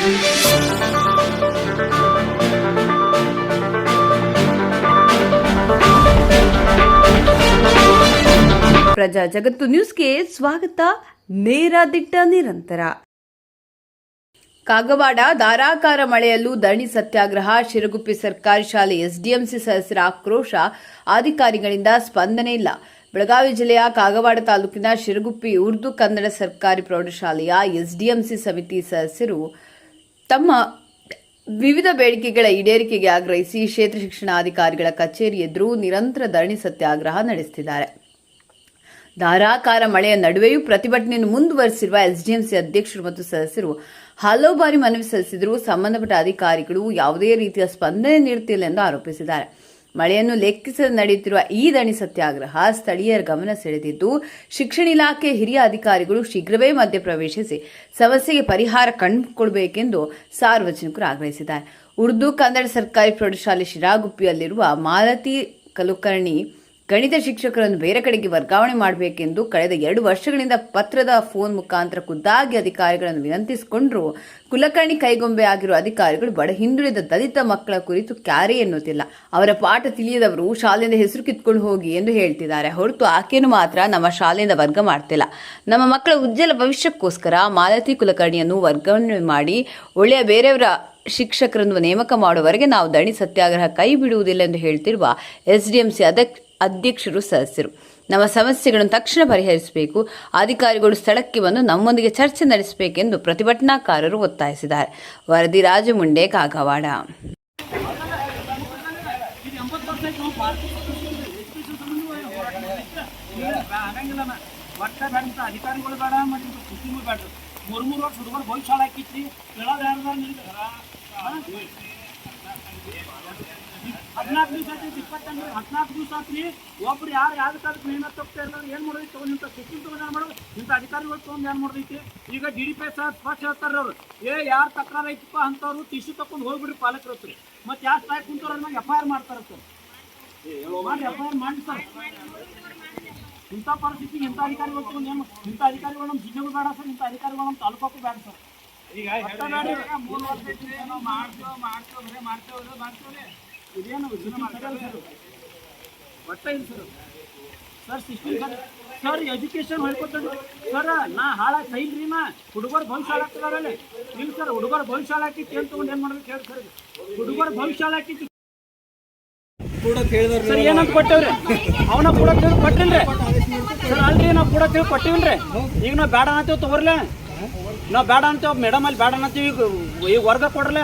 ಪ್ರಜಾ ಜಗತ್ತು ನ್ಯೂಸ್ಗೆ ಸ್ವಾಗತ. ನೇರ ದಿಟ್ಟ ನಿರಂತರ. ಕಾಗವಾಡ ಧಾರಾಕಾರ ಮಳೆಯಲ್ಲೂ ಧರಣಿ ಸತ್ಯಾಗ್ರಹ. ಶಿರಗುಪ್ಪಿ ಸರ್ಕಾರಿ ಶಾಲೆ ಎಸ್ಡಿಎಂಸಿ ಸದಸ್ಯರ ಆಕ್ರೋಶ. ಅಧಿಕಾರಿಗಳಿಂದ ಸ್ಪಂದನೆ ಇಲ್ಲ. ಬೆಳಗಾವಿ ಜಿಲ್ಲೆಯ ಕಾಗವಾಡ ತಾಲೂಕಿನ ಶಿರಗುಪ್ಪಿ ಉರ್ದು ಕನ್ನಡ ಸರ್ಕಾರಿ ಪ್ರೌಢಶಾಲೆಯ ಎಸ್ಡಿಎಂಸಿ ಸಮಿತಿ ಸದಸ್ಯರು ತಮ್ಮ ವಿವಿಧ ಬೇಡಿಕೆಗಳ ಈಡೇರಿಕೆಗೆ ಆಗ್ರಹಿಸಿ ಕ್ಷೇತ್ರ ಶಿಕ್ಷಣಾಧಿಕಾರಿಗಳ ಕಚೇರಿ ಎದುರು ನಿರಂತರ ಧರಣಿ ಸತ್ಯಾಗ್ರಹ ನಡೆಸುತ್ತಿದ್ದಾರೆ. ಧಾರಾಕಾರ ಮಳೆಯ ನಡುವೆಯೂ ಪ್ರತಿಭಟನೆಯನ್ನು ಮುಂದುವರೆಸಿರುವ ಎಸ್ಡಿಎಂಸಿ ಅಧ್ಯಕ್ಷರು ಮತ್ತು ಸದಸ್ಯರು ಹಲವು ಬಾರಿ ಮನವಿ ಸಲ್ಲಿಸಿದರೂ ಸಂಬಂಧಪಟ್ಟ ಅಧಿಕಾರಿಗಳು ಯಾವುದೇ ರೀತಿಯ ಸ್ಪಂದನೆ ನೀಡುತ್ತಿಲ್ಲ ಎಂದು ಆರೋಪಿಸಿದ್ದಾರೆ. ಮಳೆಯನ್ನು ಲೆಕ್ಕಿಸದೆ ನಡೆಯುತ್ತಿರುವ ಈ ಧರಣಿ ಸತ್ಯಾಗ್ರಹ ಸ್ಥಳೀಯರ ಗಮನ ಸೆಳೆದಿದ್ದು, ಶಿಕ್ಷಣ ಇಲಾಖೆ ಹಿರಿಯ ಅಧಿಕಾರಿಗಳು ಶೀಘ್ರವೇ ಮಧ್ಯಪ್ರವೇಶಿಸಿ ಸಮಸ್ಯೆಗೆ ಪರಿಹಾರ ಕಂಡುಕೊಡಬೇಕೆಂದು ಸಾರ್ವಜನಿಕರು ಆಗ್ರಹಿಸಿದ್ದಾರೆ. ಉರ್ದು ಕನ್ನಡ ಸರ್ಕಾರಿ ಪ್ರೌಢಶಾಲೆ ಶಿರಾಗುಪ್ಪಿಯಲ್ಲಿರುವ ಮಾಲತಿ ಕುಲಕರ್ಣಿ ಗಣಿತ ಶಿಕ್ಷಕರನ್ನು ಬೇರೆ ಕಡೆಗೆ ವರ್ಗಾವಣೆ ಮಾಡಬೇಕೆಂದು ಕಳೆದ 2 ವರ್ಷಗಳಿಂದ ಪತ್ರದ ಫೋನ್ ಮುಖಾಂತರ ಖುದ್ದಾಗಿ ಅಧಿಕಾರಿಗಳನ್ನು ವಿನಂತಿಸಿಕೊಂಡರೂ ಕುಲಕರ್ಣಿ ಕೈಗೊಂಬೆ ಆಗಿರುವ ಅಧಿಕಾರಿಗಳು ಬಡ ಹಿಂದುಳಿದ ದಲಿತ ಮಕ್ಕಳ ಕುರಿತು ಕ್ಯಾರೆ ಎನ್ನುತ್ತಿಲ್ಲ. ಅವರ ಪಾಠ ತಿಳಿಯದವರು ಶಾಲೆಯಿಂದ ಹೆಸರು ಕಿತ್ಕೊಂಡು ಹೋಗಿ ಎಂದು ಹೇಳ್ತಿದ್ದಾರೆ ಹೊರತು ಆಕೆಯನ್ನು ಮಾತ್ರ ನಮ್ಮ ಶಾಲೆಯಿಂದ ವರ್ಗ ಮಾಡ್ತಿಲ್ಲ. ನಮ್ಮ ಮಕ್ಕಳ ಉಜ್ವಲ ಭವಿಷ್ಯಕ್ಕೋಸ್ಕರ ಮಾಲತಿ ಕುಲಕರ್ಣಿಯನ್ನು ವರ್ಗಾವಣೆ ಮಾಡಿ ಒಳ್ಳೆಯ ಬೇರೆಯವರ ಶಿಕ್ಷಕರನ್ನು ನೇಮಕ ಮಾಡುವವರೆಗೆ ನಾವು ಧರಣಿ ಸತ್ಯಾಗ್ರಹ ಕೈ ಬಿಡುವುದಿಲ್ಲ ಎಂದು ಹೇಳ್ತಿರುವ ಎಸ್ಡಿಎಂಸಿ ಅಧ್ಯಕ್ಷರು ಸದಸ್ಯರು ನಮ್ಮ ಸಮಸ್ಯೆಗಳನ್ನು ತಕ್ಷಣ ಪರಿಹರಿಸಬೇಕು, ಅಧಿಕಾರಿಗಳು ಸ್ಥಳಕ್ಕೆ ಬಂದು ನಮ್ಮೊಂದಿಗೆ ಚರ್ಚೆ ನಡೆಸಬೇಕೆಂದು ಪ್ರತಿಭಟನಾಕಾರರು ಒತ್ತಾಯಿಸಿದ್ದಾರೆ. ವರದಿ ರಾಜಮುಂಡೆ, ಕಾಗವಾಡ. ಹದಿನಾಲ್ಕು ದಿವಸ 14 ದಿವಸ ಆತ್ರಿ. ಒಬ್ರು ಯಾವ್ದಕ್ಕಾದ್ರು ಮೆಹನತ್ ಹೋಗ್ತಾ ಇರೋರು ಏನು ಮಾಡೋದೈತಿ? ತಗೊಂಡಿಂತ ಸಿಕ್ಕಿನ ತಗೊಂಡು ಮಾಡೋದು, ಇಂಥ ಅಧಿಕಾರಿಗಳು ತೊಗೊಂಡು ಏನು ಮಾಡೋದೈತಿ? ಈಗ DDP ಸರ್ ಸ್ಪಷ್ಟ ಹೇಳ್ತಾರೆ ಅವರು, ಯಾರು ತಕರಾರು ಐತಪ್ಪ ಅಂತವ್ರು ಟಿಶ್ಯೂ ತಕೊಂಡು ಹೋಗ್ಬಿಡ್ರಿ ಪಾಲಕರು ಹತ್ರ. ಮತ್ತೆ ಯಾರು ಸ್ಟ್ರೈಕ್ ಕುಂತವ್ರ ಮ್ಯಾಗ FIR ಮಾಡ್ತಾರೆ ಸರ್. FIR ಮಾಡಿ ಸರ್. ಇಂಥ ಪರಿಸ್ಥಿತಿ ಇಂಥ ಅಧಿಕಾರಿಗಳು ತಗೊಂಡು ಏನು? ಇಂಥ ಅಧಿಕಾರಿಗಳು ನಮ್ಮ ಜಿಲ್ಲೆಗೂ ಬೇಡ ಸರ್, ಇಂಥ ಅಧಿಕಾರಿಗಳು ನಮ್ಮ ತಾಲೂಕಕ್ಕೂ ಬೇಡ ಸರ್. ಈಗ 3 ವರ್ಷ ಮಾಡ್ತೇವೆ ಇದೇನು ಒಟ್ಟ ಇಲ್ಲ ಸರ್. ಸಿಸ್ಟಮ್ ಸರ್ ಎಜುಕೇಶನ್ ಹೇಳ್ಕೊತಾರೆ ಸರ್. ನಾ ಹಾಳಾಗಿ ಸೈಲ್ರಿ, ನಾ ಹುಡುಗರು ಭವಿಷ್ಯ ಹಾಳಾಗ್ತಿದಾರಲ್ಲ. ಇಲ್ಲ ಸರ್, ಹುಡುಗರು ಭವಿಷ್ಯ ಹಾಳಾಕಿತ್ತು ಏನು ತೊಗೊಂಡು ಏನು ಮಾಡ್ಬೇಕು ಹೇಳಿ ಸರ್. ಹುಡುಗರು ಭವಿಷ್ಯ ಹಾಳಾಕಿತ್ತು ಸರ್. ಏನಂತ ಕೊಟ್ಟೇವ್ರಿ? ಅವನ ಕೂಡ ತಿಳಿ ಕೊಟ್ಟಿಲ್ರಿ ಸರ್. ಅಲ್ರಿ ನಾವು ಕೂಡ ತಿಳಿ ಕೊಟ್ಟಿವಿಲ್ರಿ. ಈಗ ನಾವು ಬೇಡ ಅಂತೀವಿ ತಗೋರ್ಲ, ನಾವು ಬೇಡ ಅಂತೇವ್ ಮೇಡಮ್ ಅಲ್ಲಿ ಬೇಡ ಅಂತೀವಿ. ಈಗ ವರ್ಗ ಕೊಡ್ರಲ್ಲ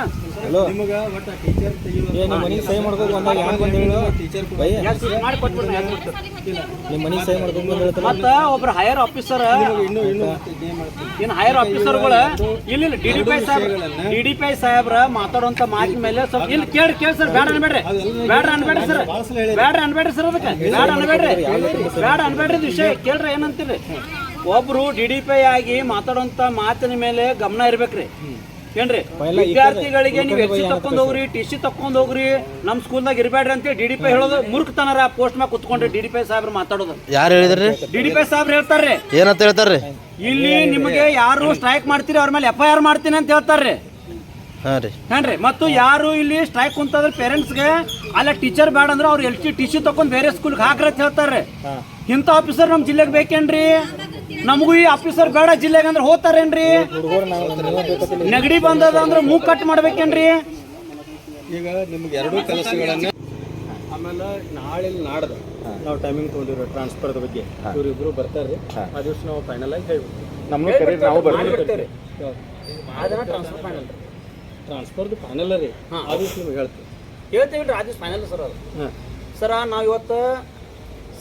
ಮತ್ತ ಒಬ್ರು ಹೈಯರ್ ಆಫೀಸರ್ ಏನು ಹೈಯರ್ ಆಫೀಸರ್ಗಳು ಇಲ್ಲ DDP ಸಾಹೇಬ್ರ ಮಾತಾಡುವಂತ ಮಾತಿನ ಮೇಲೆ ಸ್ವಲ್ಪ ಇಲ್ಲಿ ಕೇಳಿ ಸರ್. ಬೇಡ ಅನ್ಬೇಡ್ರಿ ಸರ್. ಅದಕ್ಕೆ ಬೇಡ ಅನ್ಬೇಡ್ರಿ ವಿಷಯ ಕೇಳ್ರಿ. ಏನಂತೀರಿ? ಒಬ್ರು DDP ಆಗಿ ಮಾತಾಡುವಂತ ಮಾತಿನ ಮೇಲೆ ಗಮನ ಇರ್ಬೇಕ್ರಿ. ಏನ್ರಿ? ವಿದ್ಯಾರ್ಥಿಗಳಿಗೆ ನೀವು ಎಕ್ಸಿ ತಕೊಂಡ್ ಹೋಗ್ರಿ, TC ತಕೊಂಡ್ ಹೋಗ್ರಿ, ನಮ್ ಸ್ಕೂಲ್ದಾಗ ಇರ್ಬೇಡ್ರಿ ಅಂತೇಳಿ DDP ಹೇಳೋದು ಮೂರ್ಖತನರ. ಪೋಸ್ಟ್ ಮ್ಯಾಗ ಕುತ್ಕೊಂಡ್ರಿ DDP ಸಾಹೇಬ್ರು ಮಾತಾಡೋದು. ಯಾರು ಹೇಳಿದ್ರಿ? DDP ಸಾಹೇಬ್ರು ಹೇಳ್ತಾರ್ರಿ. ಏನಂತ ಹೇಳ್ತಾರ್ರಿ? ಇಲ್ಲಿ ನಿಮಗೆ ಯಾರು ಸ್ಟ್ರೈಕ್ ಮಾಡ್ತೀರಿ ಅವ್ರ ಮೇಲೆ FIR ಮಾಡ್ತೀನಿ ಅಂತ ಹೇಳ್ತಾರ್ರಿ. ಏನ್ರಿ? ಮತ್ತು ಯಾರು ಇಲ್ಲಿ ಸ್ಟ್ರೈಕ್ ಕುಂತಾದ್ರೆ ಪೇರೆಂಟ್ಸ್ಗೆ ಅಲ್ಲ ಟೀಚರ್ ಬೇಡ ಅಂದ್ರೆ ಅವ್ರು TC ತಕೊಂಡ್ ಬೇರೆ ಸ್ಕೂಲ್ಗೆ ಹಾಕ್ರಿ ಅಂತ ಹೇಳ್ತಾರ್ರಿ. ಇಂಥ ಆಫೀಸರ್ ನಮ್ ಜಿಲ್ಲೆಗೆ ಬೇಕೇನ್ರಿ? ನಮಗೂ ಈ ಆಫೀಸರ್ ಬೇಡ ಜಿಲ್ಲೆಗೆ ಅಂದ್ರೆ ಹೋಗ್ತಾರೇನ್ರಿ? ನೆಗಡಿ ಬಂದದ ಅಂದ್ರೆ ಮೂಗ್ ಕಟ್ ಮಾಡ್ಬೇಕೇನ್ರಿ? ಈಗ ನಿಮ್ಗೆ 2 ಕೆಲಸಗಳನ್ನ ಆಮೇಲೆ ನಾಳೆ ನಾಡ್ದು ನಾವು ಟೈಮಿಂಗ್ ತೊಗೊಂಡಿರೋ ಟ್ರಾನ್ಸ್ಫರ್ದ ಬಗ್ಗೆ ಇವರಿಬ್ರು ಬರ್ತಾರ್ರಿ. ಆ ದಿವಸ ನಾವು ಫೈನಲ್ ಆಗಿ ಹೇಳ್ಬಿಡ್ತೀವಿ. ನಮ್ಗೆ ಕರೀರಿ, ನಾವು ಬರ್ತೀವಿ. ಟ್ರಾನ್ಸ್ಫರ್ದು ಫೈನಲ್ ರೀ. ಆ ದಿವಸ ನಿಮ್ಗೆ ಹೇಳ್ತೀವಿ ಆ ದಿವಸ ಫೈನಲ್ ಸರ್. ಅದು ಸರ ನಾವು ಇವತ್ತು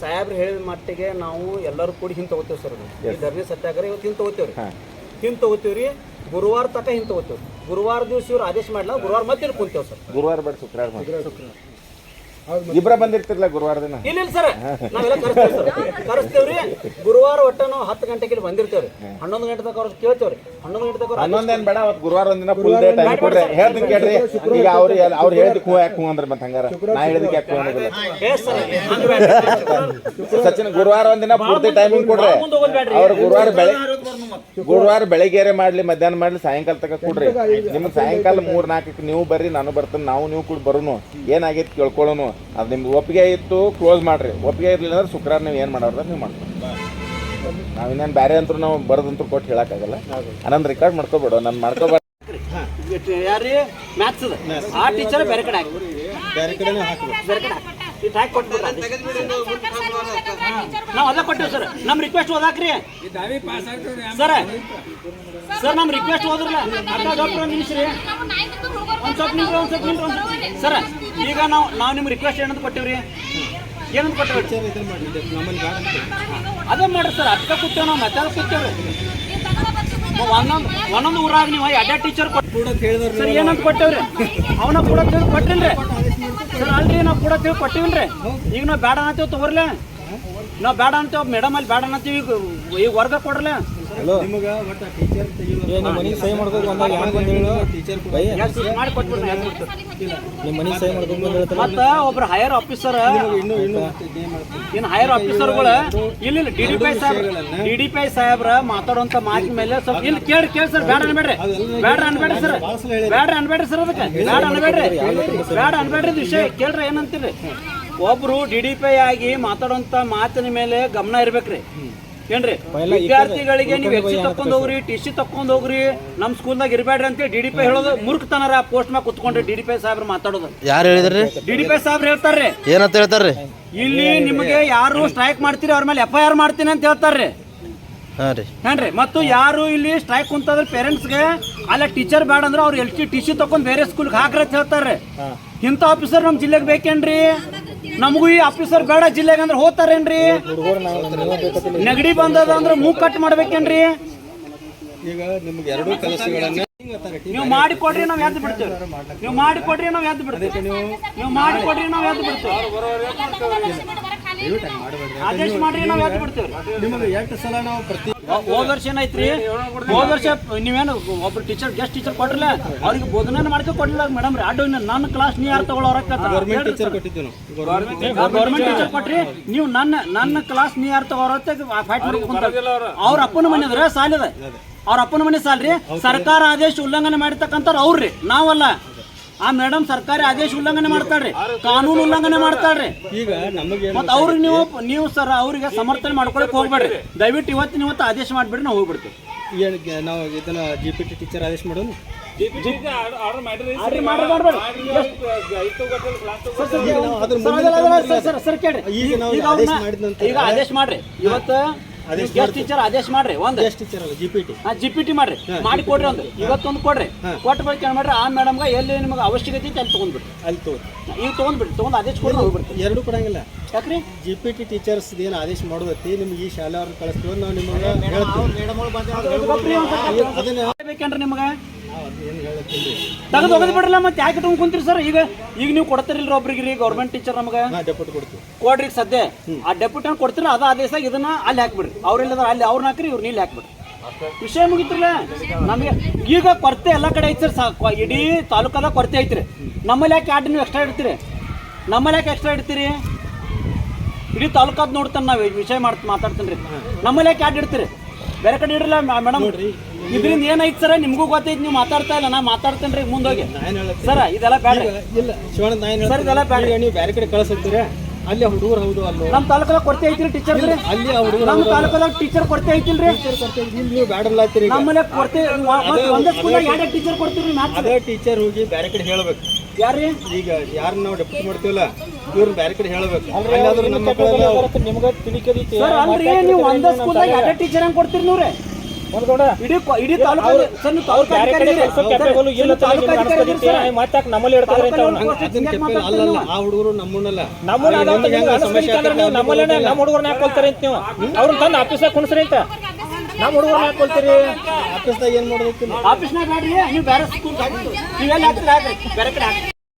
ಸಾಹೇಬ್ರು ಹೇಳಿದ ಮಟ್ಟಿಗೆ ನಾವು ಎಲ್ಲರೂ ಕೂಡಿ ಹಿಂಗೆ ತಗೋತೇವೆ ಸರ್. ಧರಣಿ ಸತ್ಯಾಗ್ರಹ ಇವತ್ತು ಹಿಂಗೆ ತಗೋತೀವ್ರಿ. ಗುರುವಾರ ತನಕ ಹಿಂಗೆ ತಗೋತೀವಿ. ಗುರುವಾರ ದಿವಸ ಇವ್ರು ಆದೇಶ ಮಾಡಲ್ಲ. ಗುರುವಾರ ಮತ್ತೆ ಕುಂತೇವೆ ಸರ್. ಗುರುವಾರ ಬೇಡ, ಶುಕ್ರವಾರ ಇಬ್ಬರ ಬಂದಿರ್ತಿರ್ಲ ಗುರುವಾರ ದಿನ. ಇಲ್ಲ ಸರ್ ನಾವೆಲ್ಲ ಕರೆಸ್ತೇವ್ರಿ. ಗುರುವಾರ ಒಟ್ಟ ನಾವು 10 ಗಂಟೆಗೆ ಇಲ್ಲಿ ಬಂದಿರ್ತೇವ್ರಿ. 11 ಗಂಟೆ ತನಕ ಅವ್ರು ಕೇಳ್ತೇವ್ರಿ. 11 ಗಂಟೆ ತನಕ 11 ಬೇಡ, ಅವತ್ತು ಗುರುವಾರ ಒಂದಿನ ಫುಲ್ ಡೇ ಟೈಮ್ ಕೊಡ್ರಿ. ಹೇಳ್ತೀನಿ ಕೇಳ್ರಿ, ಈಗ ಅವ್ರು ಹೇಳಿದಕ್ಕೆ ಹೂ ಯಾಕೆ ಹೂ ಅಂದ್ರೆ ಮತ್ತೆ ಹಂಗಾರ ನಾ ಹೇಳಿದಕ್ಕೆ ಯಾಕೆ ಹೂ ಅನ್ನೋದಿಲ್ಲ. ಸಚಿನ್ ಗುರುವಾರ ಒಂದಿನ ಪೂರ್ತಿ ಟೈಮಿಂಗ್ ಕೊಡ್ರಿ. ಅವ್ರು ಗುರುವಾರ ಬೆಳಿಗ್ಗೆ ಮಾಡ್ಲಿ, ಮಧ್ಯಾಹ್ನ ಮಾಡ್ಲಿ, ಸಾಯಂಕಾಲ ತನಕ ಕೊಡ್ರಿ. ನಿಮ್ಗೆ ಸಾಯಂಕಾಲ 3-4 ನೀವು ಬರ್ರಿ, ನಾನು ಬರ್ತೇನೆ, ನೀವು ಕೂಡ ಬರೋನು, ಏನಾಗೈತಿ ಕೇಳ್ಕೊಳ್ಳೋನು. ಅದು ನಿಮ್ಗೆ ಒಪ್ಪಿಗೆ ಇತ್ತು ಕ್ಲೋಸ್ ಮಾಡ್ರಿ. ಒಪ್ಪಿಗೆ ಇರ್ಲಿಲ್ಲ ಅಂದ್ರೆ ಶುಕ್ರವಾರ ನೀವು ಏನು ಮಾಡೋದ್ರ ನೀವು ಮಾಡ್ತೀವಿ. ನಾವಿನ್ನೇನು ಬೇರೆ ಅಂತೂ ನಾವು ಬರೋದಂತೂ ಕೊಟ್ಟು ಹೇಳಕ್ಕಾಗಲ್ಲ. ಅನ್ನೊಂದು ರೆಕಾರ್ಡ್ ಮಾಡ್ಕೋಬೇಡ, ನಾನು ಮಾಡ್ಕೋಬೇಡ. ಯಾರೀ ಮ್ಯಾಥ್ಸ್ ಆ ಟೀಚರ್ ಬೇರೆ ಕಡೆ ಹಾಕಿ ಬೇರೆ ಕಡೆನೇ ಹಾಕ್ಬೇಕು. ಬೇರೆ ಕಡೆ ಇಟ್ಟು ಹಾಕಿ ಕೊಟ್ಬಿಡ್ರಿ. ನಾವು ಅದ ಕೊಟ್ಟಿವಿ ಸರ್. ನಮ್ಮ ರಿಕ್ವೆಸ್ಟ್ ಓದಾಕ್ರಿ ಸರ್. ಸರ್ ನಮ್ಮ ರಿಕ್ವೆಸ್ಟ್ ಓದ್ರಲ್ಲ ಡಾಕ್ಟರ್ ನಿಮಿಷ್ರಿ ಒಂದು ಸ್ವಲ್ಪ ನಿಮಿಷ ಸರ್. ಈಗ ನಾವು ನಿಮ್ಮ ರಿಕ್ವೆಸ್ಟ್ ಏನಂತ ಕೊಟ್ಟಿವ್ರಿ? ಏನಂತ ಕೊಟ್ಟಿವ್ರಿ? ಅದೇ ಮಾಡ್ರಿ ಸರ್. ಅಕ್ಕ ಕೂತೇವೆ ನಾವು, ಮತ್ತೆ ಕೂತೇವ್ರಿ. ಒಂದೊಂದು ಊರಾಗ ನೀವು ಎರಡೇ ಟೀಚರ್ ಸರ್ ಏನಂತ ಕೊಟ್ಟೇವ್ರಿ? ಅವನ ಕೂಡ ಕೊಟ್ಟಿಲ್ರಿ ಸರ್. ಅಲ್ರಿ ನಾವು ಕೂಡ ಕೊಟ್ಟಿವಿಲ್ರಿ. ಈಗ ನಾವು ಬೇಡ ಅಂತೀವಿ ತಗೋರ್ಲೆ. ನಾವು ಬೇಡ ಅಂತೀವಿ ಮೇಡಮ್, ಅಲ್ಲಿ ಬೇಡ ಅಂತೀವಿ. ಈಗ ವರ್ಗ ಕೊಡ್ರಲ್ಲ. ಮತ್ತ ಒಬ್ರು ಹೈಯರ್ ಆಫೀಸರ್ ಏನ್ ಹೈಯರ್ ಆಫೀಸರ್ಗಳು ಇಲ್ಲ DDPI ಸಾಹೇಬ್ರ ಮಾತಾಡುವಂತ ಮಾತಿನ ಮೇಲೆ ಸ್ವಲ್ಪ ಇಲ್ಲಿ ಕೇಳಿ ಸರ್. ಬೇಡ ಅನ್ಬೇಡ್ರಿ ಸರ್. ಅದಕ್ಕೆ ಬೇಡ ಅನ್ಬೇಡ್ರಿ ವಿಷಯ ಕೇಳ್ರಿ. ಏನಂತೀರಿ? ಒಬ್ರು DDPI ಆಗಿ ಮಾತಾಡುವಂತ ಮಾತಿನ ಮೇಲೆ ಗಮನ ಇರ್ಬೇಕ್ರಿ. ಏನ್ರಿ? ವಿದ್ಯಾರ್ಥಿಗಳಿಗೆ ನೀವು ಎಕ್ಸಿ ತಕೊಂಡ್ ಹೋಗ್ರಿ, TC ತಕೊಂಡ್ ಹೋಗ್ರಿ, ನಮ್ ಸ್ಕೂಲ್ದಾಗ ಇರ್ಬೇಡ್ರಿ ಅಂತ DDPI ಹೇಳೋದು ಮುರುಕ್ತನರ. ಪೋಸ್ಟ್ ಮ್ಯಾಗ ಕುತ್ಕೊಂಡ್ರಿ DDPI ಸಾಹೇಬ್ರ ಮಾತಾಡೋದು. ಯಾರು ಹೇಳಿದ್ರಿ? DDPI ಸಾಹೇಬ್ರ ಹೇಳ್ತಾರ್ರಿ. ಏನಂತ ಹೇಳ್ತಾರ್ರಿ? ಇಲ್ಲಿ ನಿಮಗೆ ಯಾರು ಸ್ಟ್ರೈಕ್ ಮಾಡ್ತೀರಿ ಅವ್ರ ಮೇಲೆ FIR ಮಾಡ್ತೀನಿ ಅಂತ ಹೇಳ್ತಾರ್ರಿ. ಏನ್ರಿ? ಮತ್ತು ಯಾರು ಇಲ್ಲಿ ಸ್ಟ್ರೈಕ್ ಕುಂತಾದ್ರೆ ಪೇರೆಂಟ್ಸ್ಗೆ ಅಲ್ಲ ಟೀಚರ್ ಬೇಡ ಅಂದ್ರೆ ಅವ್ರು TC ತಕೊಂಡ್ ಬೇರೆ ಸ್ಕೂಲ್ಗೆ ಹಾಕ್ರಿ ಅಂತ ಹೇಳ್ತಾರ್ರಿ. ಇಂಥ ಆಫೀಸರ್ ನಮ್ ಜಿಲ್ಲೆಗೆ ಬೇಕೇನ್ರಿ? ನಮಗೂ ಈ ಆಫೀಸರ್ ಬೇಡ ಜಿಲ್ಲೆಗೆ ಅಂದ್ರೆ ಹೋಗ್ತಾರೇನ್ರಿ? ನೆಗಡಿ ಬಂದದ ಅಂದ್ರೆ ಮೂಗ್ ಕಟ್ ಮಾಡ್ಬೇಕೇನ್ರಿ? ಈಗ ನಿಮ್ಗೆ 2 ಕೆಲಸಗಳನ್ನ ನೀವು ಮಾಡಿಕೊಡ್ರಿ, ನಾವು ಎದ್ದು ಬಿಡ್ತೇವೆ. ನೀವು ಮಾಡಿಕೊಡ್ರಿ, ನಾವು ಎದ್ದು ಬಿಡ್ತೇವೆ. ನೀವು ಮಾಡಿಕೊಡ್ರಿ, ನಾವು ಎದ್ದು ಬಿಡ್ತೇವೆ. ಆದೇಶ ಮಾಡ್ರಿ, ನಾವು ಎದ್ದು ಬಿಡ್ತೇವೆ. ನಿಮಗೆ 8 ಸಲ ನಾವು ಪ್ರತಿ ಹೋದ ವರ್ಷ ಏನೈತ್ರಿ? ಹೋದ ವರ್ಷ ನೀವೇನು ಒಬ್ರು ಗೆಸ್ಟ್ ಟೀಚರ್ ಕೊಟ್ರಲ್ಲ, ಅವ್ರಿಗೆ ಬೋಧನೆ ಮಾಡ್ಕೊ ಕೊಡ್ಲಿಲ್ಲ ಮೇಡಮ್ ರೀ. ಅಡ್ಡು ನನ್ನ ಕ್ಲಾಸ್ ನೀ ಯಾರು ತಗೊಳ್ಳೋರ ಗೌರ್ಮೆಂಟ್ ಟೀಚರ್ ಕೊಟ್ಟಿದ್ದೀವಿ ನಾವು. ಗೌರ್ಮೆಂಟ್ ಟೀಚರ್ ಕೊಟ್ರಿ ನೀವು. ನನ್ನ ಕ್ಲಾಸ್ ನೀ ಯಾರು ತಗೋರತ್ತೆ ಫೈಟ್ ಮಾಡ್ಕೊಂತ ಅವ್ರ ಅಪ್ಪನ ಮನೆ ಅದ್ರ ಸಾಲಿದ. ಅವ್ರ ಅಪ್ಪನ ಮನೆ ಸಾಲ್ರಿ. ಸರ್ಕಾರ ಆದೇಶ ಉಲ್ಲಂಘನೆ ಮಾಡಿರ್ತಕ್ಕಂಥವ್ರು ಅವ್ರಿ, ನಾವಲ್ಲ. ಆ ಮೇಡಮ್ ಸರ್ಕಾರಿ ಆದೇಶ ಉಲ್ಲಂಘನೆ ಮಾಡ್ತಾಳ್ರಿ, ಕಾನೂನು ಉಲ್ಲಂಘನೆ ಮಾಡ್ತಾಳ್ರಿ. ಈಗ ನಮಗೆ ಮತ್ತೆ ಅವ್ರಿಗೆ ನೀವು ಸರ್ ಅವ್ರಿಗೆ ಸಮರ್ಥನೆ ಮಾಡ್ಕೊಳಕ್ ಹೋಗ್ಬೇಡ್ರಿ. ದಯವಿಟ್ಟು ಇವತ್ತು ಆದೇಶ ಮಾಡ್ಬಿಡ್ರಿ, ನಾವು ಹೋಗ್ಬಿಡ್ತೀವಿ. ನಾವು ಇದನ್ನ GPT ಟೀಚರ್ ಆದೇಶ ಮಾಡೋಣ. ಈಗ ಆದೇಶ ಮಾಡ್ರಿ. ಇವತ್ತು ಗೆಸ್ಟ್ ಟೀಚರ್ ಆದೇಶ ಮಾಡ್ರಿ. ಒಂದು GPT ಮಾಡ್ರಿ, ಮಾಡಿ ಕೊಡ್ರಿ. ಒಂದು ಇವತ್ತೊಂದು ಕೊಡ್ರಿ. ಕೊಟ್ಟ ಬಳಿಕ ಏನ್ ಮಾಡ್ರಿ, ಆ ಮೇಡಮ್ಗೆ ಎಲ್ಲಿ ನಿಮ್ಗೆ ಅವಶ್ಯಕತೆ ಐತಿ ಅಲ್ಲಿ ತಗೊಂಡ್ಬಿಡ್ರಿ. ಈಗ ತಗೊಂಡ್ ಆದೇಶ ಕೊಡ್ರಿ, ಹೋಗ್ಬಿಡ್ತೀವಿ. 2 ಕೊಡಂಗಿಲ್ಲ. ಯಾಕ್ರಿ? GPT ಟೀಚರ್ಸ್ ಏನು ಆದೇಶ ಮಾಡೋದೈತಿ ನಿಮ್ಗೆ ಈ ಶಾಲೆ ಅವ್ರನ್ನ ಕಳಿಸ್ತೀವಿ ನಾವು ನಿಮಗೆ ಬೇಕೇನ್ರಿ? ನಿಮ್ಗೆ ತೆಗೆದು ಹೋಗೋದು ಬಿಡ್ರಲ್ಲ. ಮತ್ತೆ ಯಾಕೆ ಇಟ್ಕೊಂಡು ಕುಂತೀರಿ ಸರ್? ಈಗ ನೀವು ಕೊಡ್ತೀರಿಲ್ರಿ ಒಬ್ರಿಗೆ ಗೌರ್ಮೆಂಟ್ ಟೀಚರ್ ನಮಗೆ ಕೊಡ್ರಿ. ಸದ್ಯ ಆ ಡೆಪ್ಯೂಟಿ ಕೊಡ್ತೀರ, ಅದ ಆದೇಶ ಇದನ್ನ ಅಲ್ಲಿ ಹಾಕ್ಬಿಡ್ರಿ. ಅವ್ರೆಲ್ಲ ಅಲ್ಲಿ ಅವ್ರನ್ನ ಹಾಕ್ರಿ, ಇವ್ರನ್ನ ಇಲ್ಲಿ ಹಾಕ್ಬಿಡ್ರಿ. ವಿಷಯ ಮುಗಿತ್ರಲ್ಲ. ನಮಗೆ ಈಗ ಕೊರತೆ ಎಲ್ಲ ಕಡೆ ಐತಿ ಸರ್. ಇಡೀ ತಾಲೂಕದಾಗ ಕೊರತೆ ಐತ್ರಿ. ನಮ್ಮಲ್ಲಿ ಯಾಕೆ 2 ನೀವು ಎಕ್ಸ್ಟ್ರಾ ಇಡ್ತೀರಿ? ಇಡೀ ತಾಲೂಕಾದ ನೋಡ್ತಾನೆ ನಾವು ವಿಷಯ ಮಾತಾಡ್ತೀನಿ ರೀ. ನಮ್ಮಲ್ಲಿ ಯಾಕೆ 2 ಇಡ್ತೀರಿ? ಬೇರೆ ಕಡೆ ಇಡ್ರಲ್ಲ ಮೇಡಮ್. ಇದರಿಂದ ಏನೈತಿ ಸರ್ ನಿಮ್ಗೂ ಗೊತ್ತೈತಿ. ನೀವು ಮಾತಾಡ್ತಾ ಇಲ್ಲ, ನಾ ಮಾತಾಡ್ತೇನೆ ರೀ ಮುಂದೋಗಿ. ಸರ್ ಇದೆಲ್ಲ ಬೇಡ ಸರ್, ಇದೆಲ್ಲ ಬೇಡ. ನೀವು ಬೇರೆ ಕಡೆ ಕಳಿಸ್ತೀರಾ? ಅಲ್ಲಿ ಹುಡುಗರು ಹೌದು ಅಲ್ಲ ನಮ್ಮ ತಾಲೂಕದಾಗ ಕೊರತೆ ಐತಿರಿ ಟೀಚರ್. ಅಲ್ಲಿ ಹುಡುಗರು ನಮ್ಮ ತಾಲೂಕದಾಗ ಟೀಚರ್ ಕೊರತೆ ಐತಿಲ್ರಿ. ನೀವು ಬೇಡಲ್ಲ ನಮ್ಮಲ್ಲಿ ಕೊರತೆ ಒಂದೇ ಸ್ಕೂಲ್ದಾಗ 2 ಟೀಚರ್ ಕೊಡ್ತೀವಿ. ಅದೇ ಟೀಚರ್ ಹೋಗಿ ಬೇರೆ ಕಡೆ ಹೇಳ್ಬೇಕು. ಯಾರ್ರಿ? ಈಗ ಯಾರನ್ನ ನಾವು ಡೆಪ್ಯೂಟಿ ಮಾಡ್ತೀವಲ್ಲ ಇವ್ರನ್ನ ಬೇರೆ ಕಡೆ ಹೇಳ್ಬೇಕು. ಸರ್ ಅಲ್ರಿ, ನೀವು ಒಂದೇ ಸ್ಕೂಲ್ದಾಗ 2 ಟೀಚರ್ ಹೆಂಗ್ ಕೊಡ್ತೀರಿ ನೀವ್ರೆ? ಇಡೀ ತಾಲೂಕು ಆ ಹುಡುಗರು ನಮ್ಮನ್ನಲ್ಲ ನಮ್ಮ ಹುಡುಗರ್ನ ಹಾಕೊಳ್ತಾರೆ ಅಂತ ನೀವು ಅವ್ರನ್ನ ತಂದು ಆಫೀಸಾಗ ಕುಣಿಸ್ರಿ ಅಂತ ನಮ್ಮ ಹುಡುಗರ್ನ ಹಾಕೊಳ್ತೀರಿ. ಆಫೀಸ್ದಾಗ ಏನ್ ಮಾಡೋದಕ್ಕೆ? ಆಫೀಸ್ನಾಗ ಬೇಡ್ರಿ, ನೀವು ಬೇರೆ ಸ್ಕೂಲ್ ನೀವೆಲ್ಲ ಬೇರೆ ಕಡೆ ಹಾಕಿ